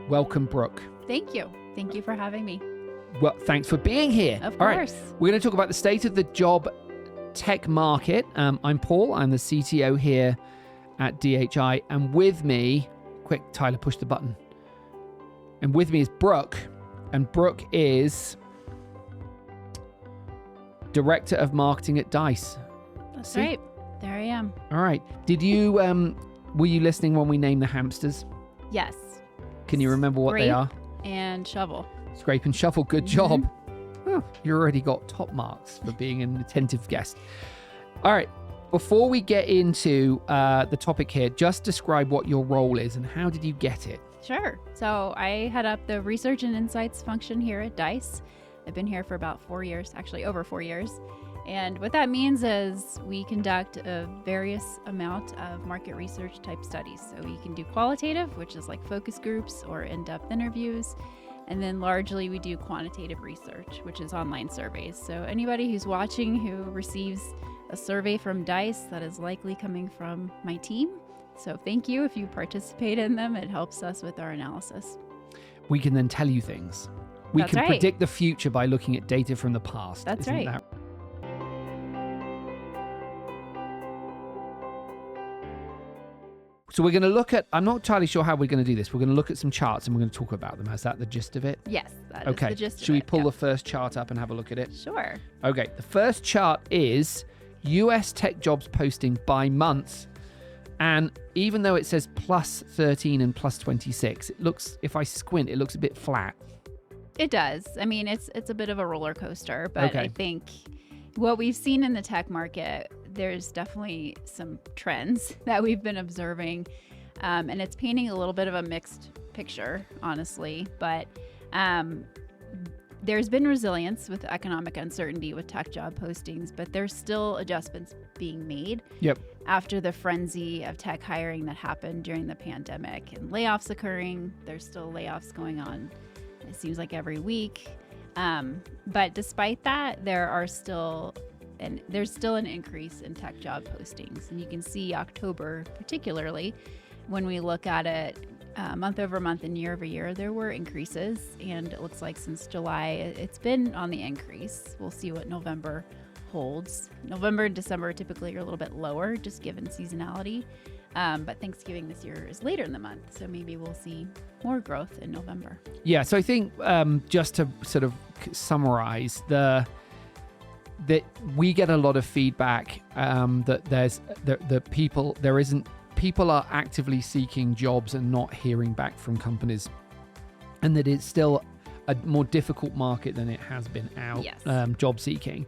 welcome, Brooke. Thank you. Thank you for having me. Well, thanks for being here. Of All right, course. we're going to talk about the state of the job tech market. I'm Paul. I'm the CTO here at DHI. And with me, quick, Tyler, push the button. And with me is Brooke. And Brooke is Director of Marketing at DICE. That's right. There I am. All right. Did you, were you listening when we named the hamsters? Yes. Can you remember what they are? And shovel. Scrape and shuffle. Good job. Oh, you already got top marks for being an attentive guest. All right. Before we get into the topic here, just describe what your role is and how did you get it? Sure. So I head up the research and insights function here at DICE. I've been here for about 4 years, actually over 4 years. And what that means is we conduct a various amount of market research type studies. So we can do qualitative, which is like focus groups or in-depth interviews. And then largely we do quantitative research, which is online surveys. So anybody who's watching who receives a survey from DICE, that is likely coming from my team. So thank you if you participate in them. It helps us with our analysis. We can then tell you things. We That's can right. predict the future by looking at data from the past. That's Isn't right. that- So we're going to look at, I'm not entirely sure how we're going to do this. We're going to look at some charts and we're going to talk about them. Is that the gist of it? Yes, that is Okay. the gist Should of we it. pull Yeah. the first chart up and have a look at it? Sure. Okay. The first chart is US tech jobs posting by month. And even though it says plus 13 and plus 26, it looks, if I squint, it looks a bit flat. It does. I mean, it's a bit of a roller coaster, but Okay. I think what we've seen in the tech market, there's definitely some trends that we've been observing, and it's painting a little bit of a mixed picture, honestly. But there's been resilience with economic uncertainty with tech job postings, but there's still adjustments being made. Yep. After the frenzy of tech hiring that happened during the pandemic and layoffs occurring, there's still layoffs going on. It seems like every week. But despite that, there's still an increase in tech job postings. And you can see October, particularly, when we look at it month over month and year over year, there were increases. And it looks like since July, it's been on the increase. We'll see what November holds. November and December typically are a little bit lower, just given seasonality. But Thanksgiving this year is later in the month, so maybe we'll see more growth in November. Yeah, so I think just to sort of summarize, that we get a lot of feedback that there's the people are actively seeking jobs and not hearing back from companies, and that it's still a more difficult market than it has been out. Yes. Job seeking.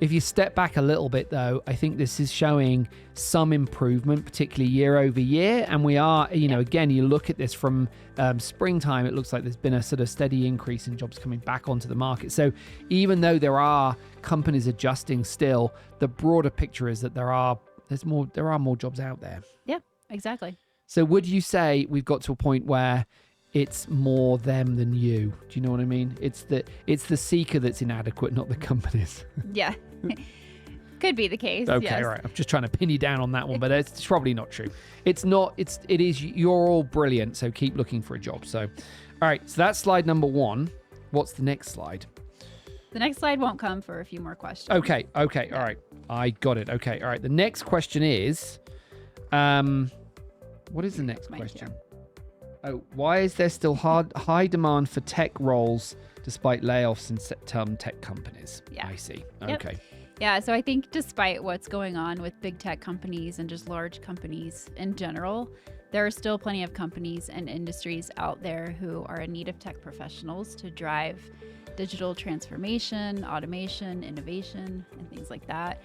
If you step back a little bit, though, I think this is showing some improvement, particularly year over year. And we are, again, you look at this from springtime, it looks like there's been a sort of steady increase in jobs coming back onto the market. So even though there are companies adjusting still, the broader picture is that there are more jobs out there. Yeah, exactly. So would you say we've got to a point where it's more them than you? Do you know what I mean? It's the seeker that's inadequate, not the companies. Yeah. Could be the case. Okay, yes. right. I'm just trying to pin you down on that one, but it's probably not true. It's not. It is. You're all brilliant, so keep looking for a job. So, all right. So that's slide number 1. What's the next slide? The next slide won't come for a few more questions. Okay. All right. I got it. Okay. All right. The next question is, what is the next question? Oh, why is there still high demand for tech roles despite layoffs in tech companies? Yeah. I see. Yep. Okay. Yeah, so I think despite what's going on with big tech companies and just large companies in general, there are still plenty of companies and industries out there who are in need of tech professionals to drive digital transformation, automation, innovation, and things like that.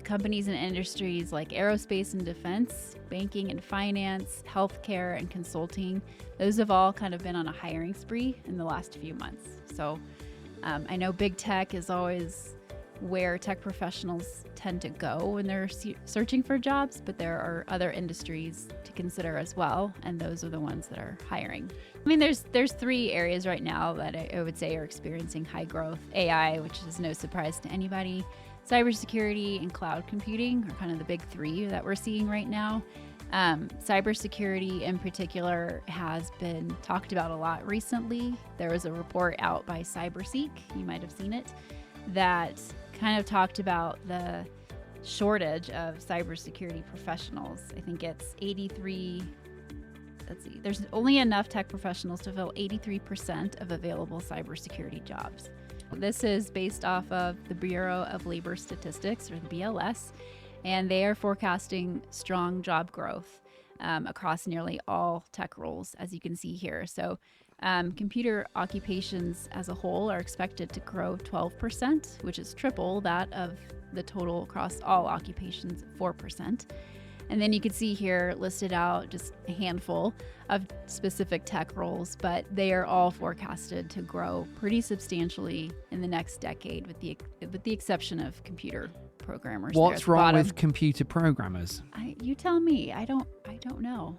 Companies and industries like aerospace and defense, banking and finance, healthcare and consulting, those have all kind of been on a hiring spree in the last few months. So I know big tech is always where tech professionals tend to go when they're searching for jobs, but there are other industries to consider as well, and those are the ones that are hiring. I mean, there's 3 areas right now that I would say are experiencing high growth. AI, which is no surprise to anybody. Cybersecurity and cloud computing are kind of the big 3 that we're seeing right now. Cybersecurity in particular has been talked about a lot recently. There was a report out by Cybersecurity, you might have seen it, that kind of talked about the shortage of cybersecurity professionals. I think it's 83, there's only enough tech professionals to fill 83% of available cybersecurity jobs. This is based off of the Bureau of Labor Statistics, or the BLS, and they are forecasting strong job growth across nearly all tech roles, as you can see here. So computer occupations as a whole are expected to grow 12%, which is triple that of the total across all occupations, 4%. And then you can see here listed out just a handful of specific tech roles, but they are all forecasted to grow pretty substantially in the next decade, with the exception of computer programmers. What's wrong with computer programmers? You tell me. I don't know.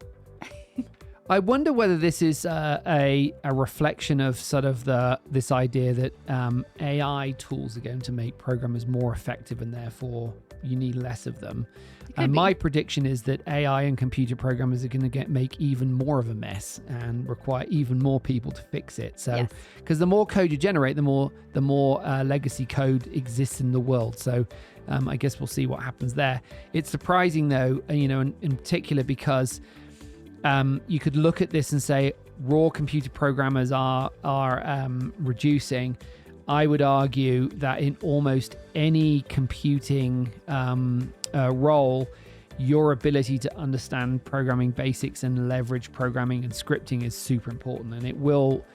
I wonder whether this is a reflection of sort of this idea that AI tools are going to make programmers more effective, and therefore you need less of them. And my prediction is that AI and computer programmers are going to make even more of a mess and require even more people to fix it. So, because the more code you generate, the more legacy code exists in the world. So, I guess we'll see what happens there. It's surprising, though, in particular because you could look at this and say raw computer programmers are reducing. I would argue that in almost any computing role, your ability to understand programming basics and leverage programming and scripting is super important, and it will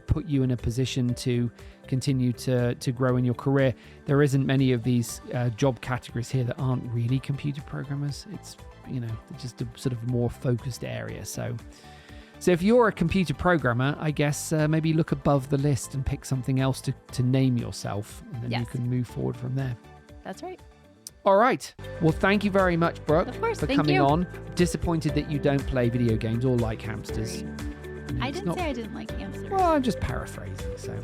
put you in a position to continue to grow in your career. There isn't many of these job categories here that aren't really computer programmers. It's just a sort of more focused area. So if you're a computer programmer, I guess maybe look above the list and pick something else to name yourself, and then you can move forward from there. That's right. All right. Well, thank you very much, Brooke, for coming on. Disappointed that you don't play video games or like hamsters. I didn't say I didn't like hamsters. Well, I'm just paraphrasing. So